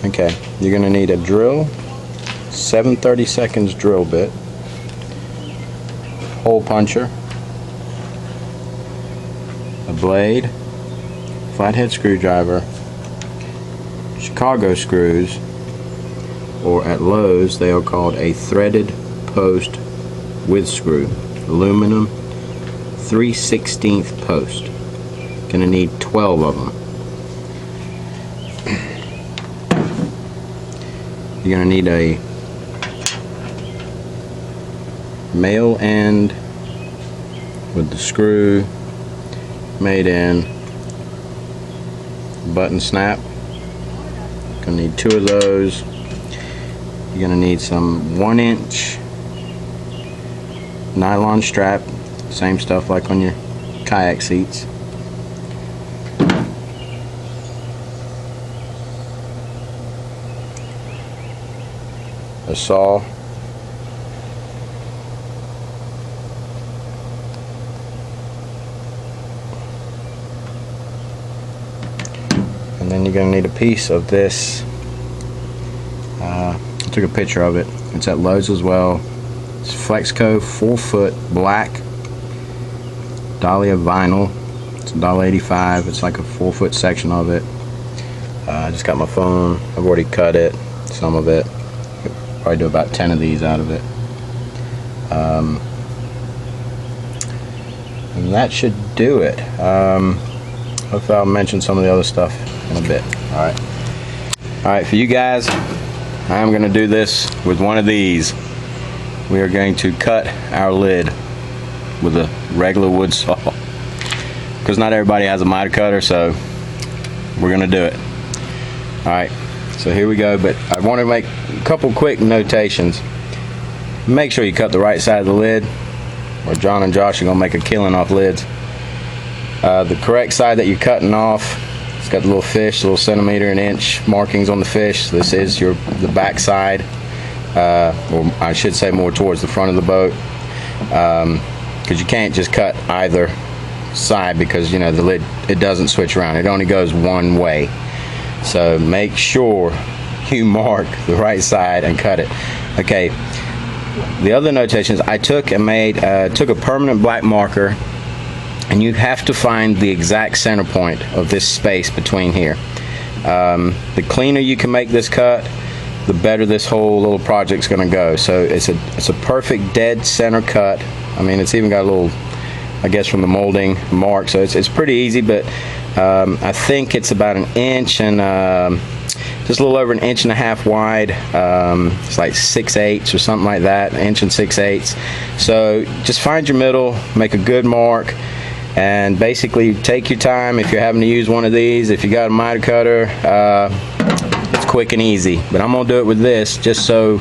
Okay, you're going to need a drill, 7/32 drill bit, hole puncher, a blade, flathead screwdriver, Chicago screws, or at Lowe's they are called a threaded post with screw, aluminum 3/16 post. Gonna need 12 of them. You're gonna need a male end with the screw made in button snap. Gonna need 2 of those. You're gonna need some 1-inch nylon strap, same stuff like on your kayak seats. A saw, and then you're going to need a piece of this. I took a picture of it. It's at Lowe's as well. It's Flexco 4-foot black Dahlia vinyl. It's $1.85. It's like a 4-foot section of it. I just got my phone. I've already cut it, some of it. Probably do about 10 of these out of it. And that should do it. Hopefully I'll mention some of the other stuff in a bit. Alright, for you guys, I'm going to do this with one of these. We are going to cut our lid with a regular wood saw. Because not everybody has a miter cutter, so we're going to do it. Alright. So here we go, but I want to make a couple quick notations. Make sure you cut the right side of the lid, or John and Josh are going to make a killing off lids. The correct side that you're cutting off, it's got the little fish, little centimeter and inch markings on the fish. This is the back side, or I should say more towards the front of the boat, because you can't just cut either side, because you know the lid, it doesn't switch around. It only goes one way. So make sure you mark the right side and cut it. Okay, the other notations, I took and took a permanent black marker, and you have to find the exact center point of this space between here. The cleaner you can make this cut, the better this whole little project's gonna go. So it's a perfect dead center cut. I mean, it's even got a little, I guess, from the molding mark, so it's pretty easy, but I think it's about 1 inch and just a little over 1.5 inches wide. It's like 6/8 or something like that, 1 inch and 6/8. So just find your middle, make a good mark, and basically take your time if you're having to use one of these. If you got a miter cutter, it's quick and easy, but I'm gonna do it with this just so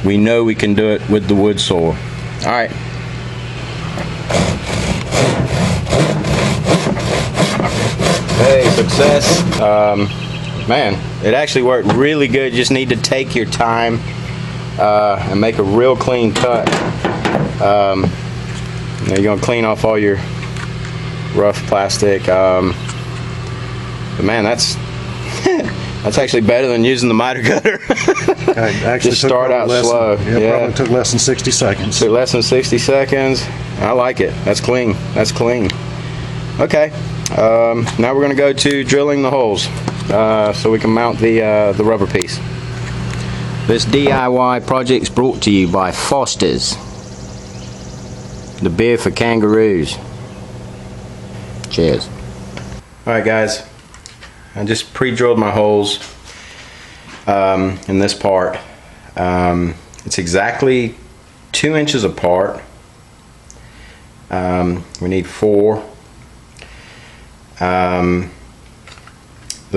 we know we can do it with the wood saw. All right. Hey, success. Man, it actually worked really good. You just need to take your time and make a real clean cut. You're going to clean off all your rough plastic. But man, that's that's actually better than using the miter cutter. Just start out slow. Yeah, probably took less than 60 seconds. Took less than 60 seconds. I like it. That's clean. That's clean. Okay. Now we're going to go to drilling the holes so we can mount the rubber piece. This DIY project's brought to you by Foster's, the beer for kangaroos. Cheers. Alright guys, I just pre-drilled my holes in this part. It's exactly 2 inches apart. We need 4. The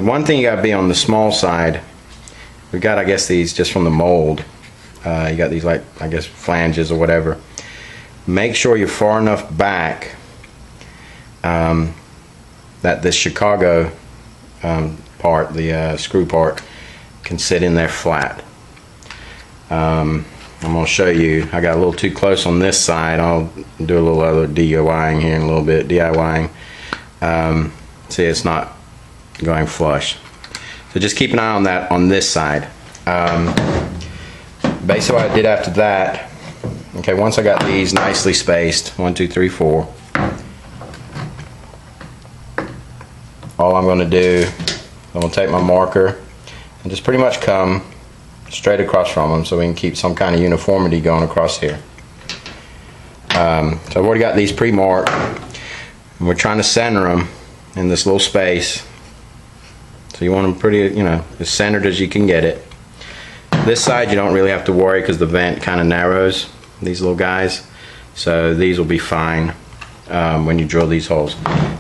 one thing you got to be on the small side, we got, I guess, these just from the mold. You got these, like, I guess, flanges or whatever. Make sure you're far enough back that this Chicago part, the screw part, can sit in there flat. I'm going to show you. I got a little too close on this side. I'll do a little other DIYing here in a little bit. DIYing. See, it's not going flush. So just keep an eye on that on this side. Basically what I did after that, okay, once I got these nicely spaced, 1, 2, 3, 4, all I'm going to do, I'm going to take my marker and just pretty much come straight across from them so we can keep some kind of uniformity going across here. So I've already got these pre-marked, and we're trying to center them in this little space. So you want them pretty, you know, as centered as you can get it. This side you don't really have to worry because the vent kind of narrows, these little guys. So these will be fine when you drill these holes.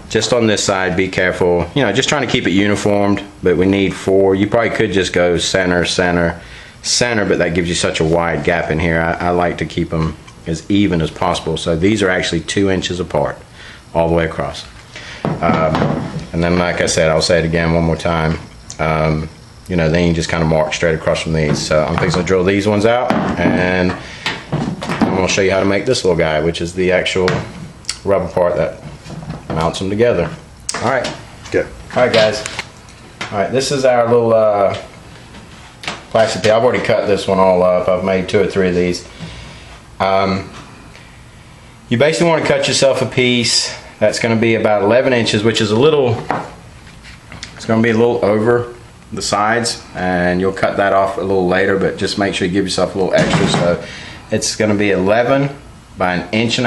Just on this side, be careful, you know, just trying to keep it uniformed, but we need 4. You probably could just go center, center, center, but that gives you such a wide gap in here. I like to keep them as even as possible. So these are actually 2 inches apart all the way across. And then, like I said, I'll say it again one more time. You know, then you just kind of mark straight across from these. So I'm fixing to drill these ones out, and I'm going to show you how to make this little guy, which is the actual rubber part that mounts them together. All right. Good. All right, guys. All right, this is our little plastic piece. I've already cut this one all up. I've made 2 or 3 of these. You basically want to cut yourself a piece that's going to be about 11 inches, which is a little, it's going to be a little over the sides, and you'll cut that off a little later, but just make sure you give yourself a little extra. So it's going to be 11 by 1.5 inches.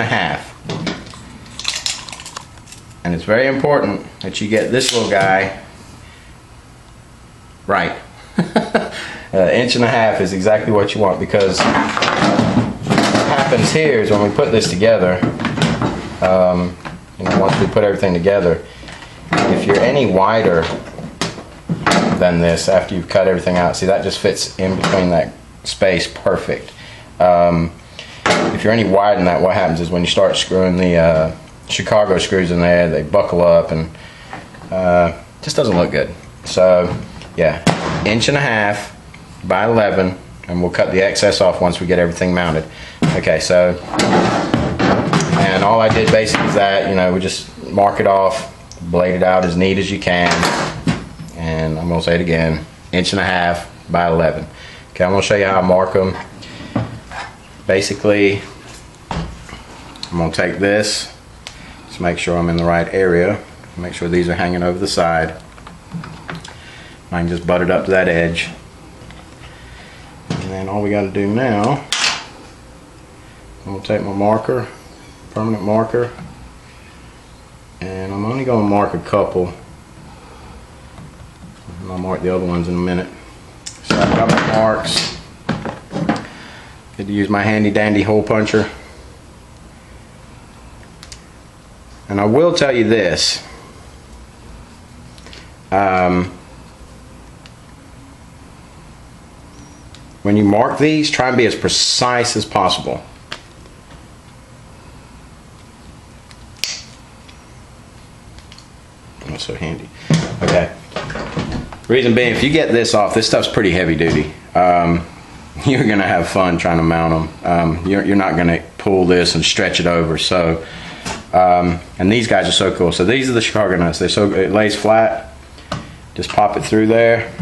And it's very important that you get this little guy right. 1.5 inches is exactly what you want, because what happens here is when we put this together, you know, once we put everything together, if you're any wider than this after you've cut everything out, see, that just fits in between that space perfect. If you're any wider than that, what happens is when you start screwing the Chicago screws in there, they buckle up, and just doesn't look good. So yeah, 1.5 inches by 11, and we'll cut the excess off once we get everything mounted. Okay, so, and all I did basically is that, you know, we just mark it off, blade it out as neat as you can, and I'm gonna say it again, 1.5 inches by 11. Okay, I'm gonna show you how I mark them. Basically, I'm gonna take this, just make sure I'm in the right area, make sure these are hanging over the side. I can just butt it up to that edge. And then all we got to do now, I'm going to take my marker, permanent marker, and I'm only going to mark a couple. And I'll mark the other ones in a minute. So I've got my marks. Get to use my handy dandy hole puncher. And I will tell you this. When you mark these, try and be as precise as possible. That's so handy. Okay. Reason being, if you get this off, this stuff's pretty heavy duty. You're gonna have fun trying to mount them. You're not gonna pull this and stretch it over. So, and these guys are so cool. So these are the Chicago nuts. They're so, it lays flat. Just pop it through there.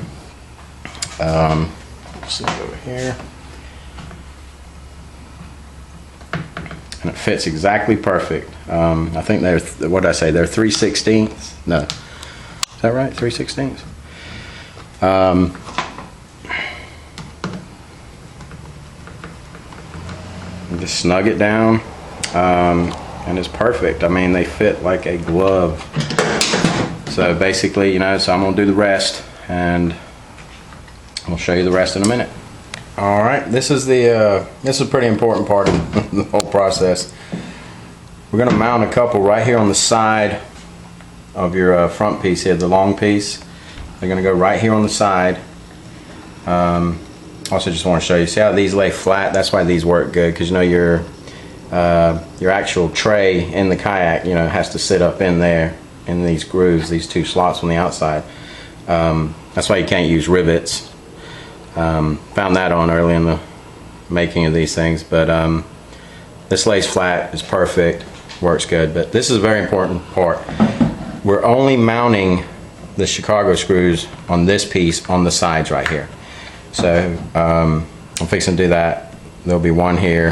See over here, and it fits exactly perfect. I think they're, what did I say, they're 3/16. No, is that right? 3/16. Just snug it down, and it's perfect. I mean, they fit like a glove. So basically, you know, so I'm gonna do the rest, and I'll show you the rest in a minute. All right, this is the this is a pretty important part of the whole process. We're going to mount a couple right here on the side of your front piece here, the long piece. They're going to go right here on the side. Also, just want to show you. See how these lay flat? That's why these work good, because you know your actual tray in the kayak, you know, has to sit up in there in these grooves, these 2 slots on the outside. That's why you can't use rivets. Found that on early in the making of these things, but this lays flat, it's perfect, works good. But this is a very important part. We're only mounting the Chicago screws on this piece on the sides right here. So I'm fixing to do that. There'll be one here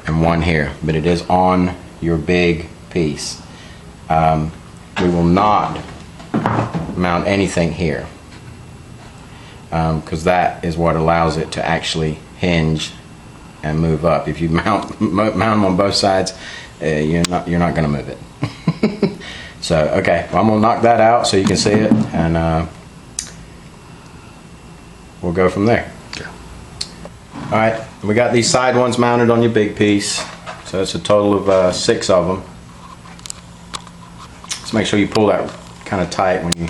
and one here, but it is on your big piece. We will not mount anything here, because that is what allows it to actually hinge and move up. If you mount them on both sides, you're not going to move it. So okay, well, I'm gonna knock that out so you can see it, and we'll go from there. All right, we got these side ones mounted on your big piece, so it's a total of 6 of them. Just make sure you pull that kind of tight when you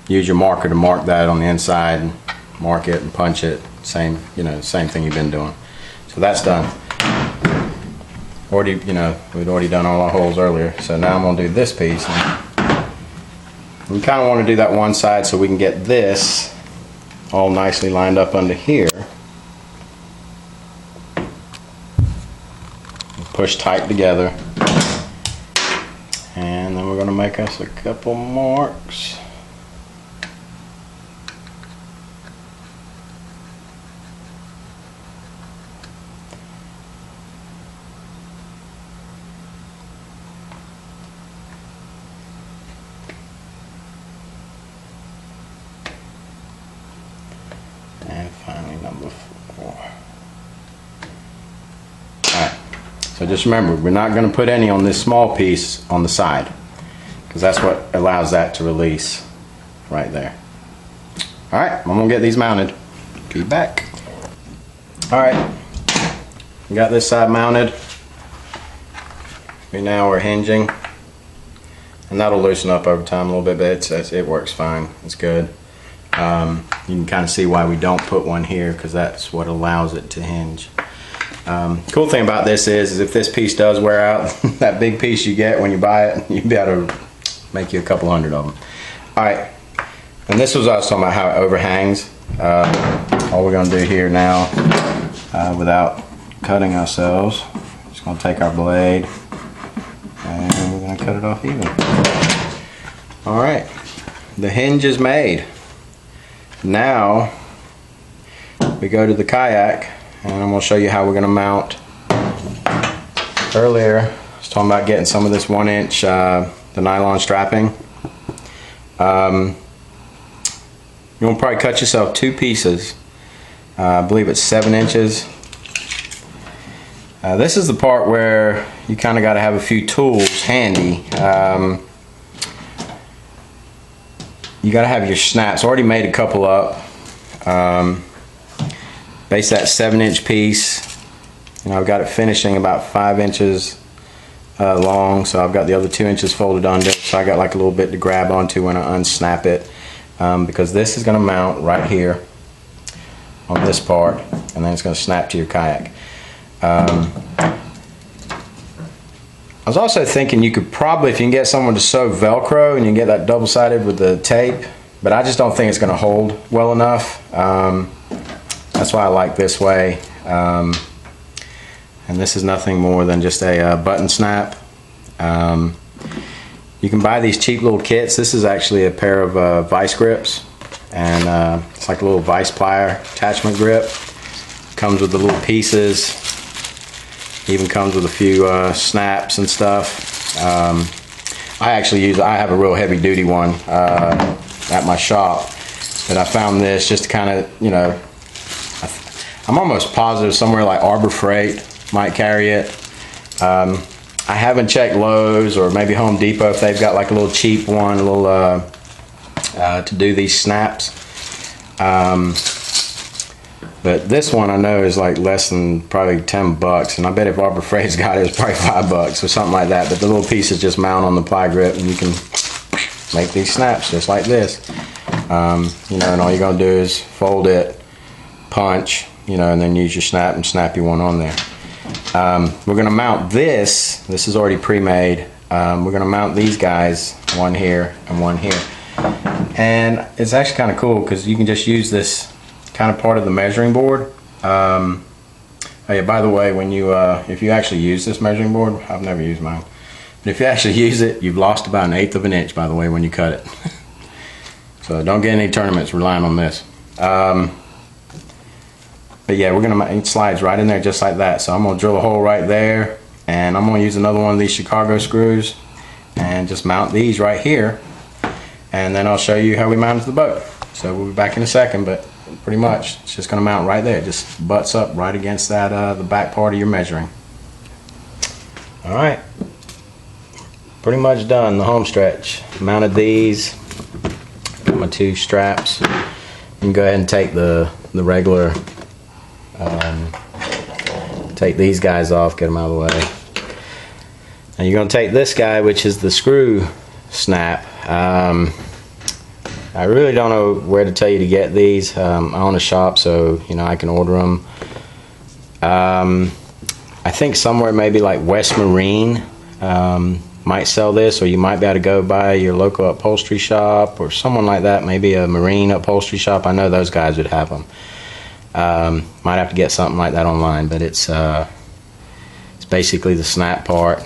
use your marker to mark that on the inside, and mark it and punch it. Same, same thing you've been doing. So that's done. We'd already done all our holes earlier. So now I'm gonna do this piece. We kind of want to do that one side so we can get this all nicely lined up under here. Push tight together. And then we're gonna make us a couple marks. And finally number 4. Alright, so just remember, we're not going to put any on this small piece on the side, because that's what allows that to release right there. Alright, I'm going to get these mounted. Be back. Alright, we got this side mounted. Now we're hinging, and that'll loosen up over time a little bit, but it works fine. It's good. You can kind of see why we don't put one here, because that's what allows it to hinge. Cool thing about this is if this piece does wear out, that big piece you get when you buy it, you'll be able to make you a couple hundred of them. Alright, and this was what I was talking about, how it overhangs. All we're going to do here now, without cutting ourselves, just going to take our blade and we're going to cut it off even. Alright, the hinge is made. Now we go to the Kayak, and I'm going to show you how we're going to mount. Earlier I was talking about getting some of this 1-inch the nylon strapping. You'll probably cut yourself 2 pieces. I believe it's 7 inches. This is the part where you kind of got to have a few tools handy. You got to have your snaps. I already made a couple up. Base that 7-inch piece. I've got it finishing about 5 inches long, so I've got the other 2 inches folded under, so I got like a little bit to grab onto when I unsnap it, because this is going to mount right here on this part, and then it's going to snap to your kayak. I was also thinking you could probably, if you can get someone to sew Velcro and you can get that double-sided with the tape, but I just don't think it's going to hold well enough. That's why I like this way. And this is nothing more than just a button snap. You can buy these cheap little kits. This is actually a pair of vice grips, and it's like a little vice plier attachment grip. Comes with the little pieces. Even comes with a few snaps and stuff. I have a real heavy duty one at my shop, but I found this just to kind of, I'm almost positive somewhere like Arbor Freight might carry it. I haven't checked Lowe's or maybe Home Depot if they've got like a little cheap one, to do these snaps. But this one I know is like less than probably 10 bucks, and I bet if Arbor Freight's got it, it's probably 5 bucks or something like that. But the little pieces just mount on the ply grip, and you can make these snaps just like this. And all you're gonna do is fold it, punch, and then use your snap and snap your one on there. We're gonna mount this. This is already pre-made. We're gonna mount these guys, one here and one here. And it's actually kind of cool because you can just use this kind of part of the measuring board. Oh yeah, by the way, when you if you actually use this measuring board, I've never used mine. And if you actually use it, you've lost about 1/8 of an inch, by the way, when you cut it. So don't get any tournaments relying on this. But yeah, it slides right in there just like that. So I'm gonna drill a hole right there, and I'm gonna use another one of these Chicago screws and just mount these right here. And then I'll show you how we mount the boat. So we'll be back in a second, but pretty much it's just gonna mount right there. It just butts up right against that the back part of your measuring. All right, pretty much done the home stretch. Mounted these, got my 2 straps. You can go ahead and take the regular, take these guys off, get them out of the way. And you're gonna take this guy, which is the screw snap. I really don't know where to tell you to get these. I own a shop, so you know I can order them. I think somewhere maybe like West Marine might sell this, or you might be able to go by your local upholstery shop or someone like that, maybe a marine upholstery shop. I know those guys would have them. Might have to get something like that online, but it's basically the snap part.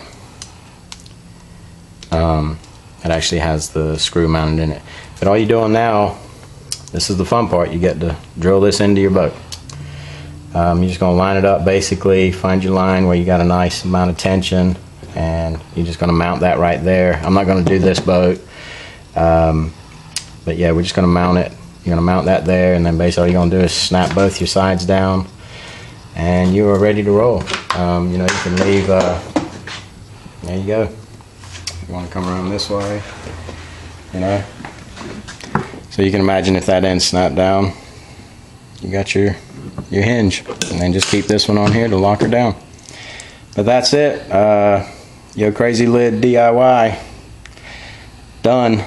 It actually has the screw mounted in it. But all you're doing now, this is the fun part, you get to drill this into your boat. You're just going to line it up basically, find your line where you got a nice amount of tension, and you're just going to mount that right there. I'm not going to do this boat, but yeah, we're just going to mount it. You're going to mount that there, and then basically all you're going to do is snap both your sides down, and you are ready to roll. You know, you can leave, there you go. You want to come around this way, you know. So you can imagine if that end snapped down, you got your hinge, and then just keep this one on here to lock her down. But that's it. Yo Crazy Lid DIY done.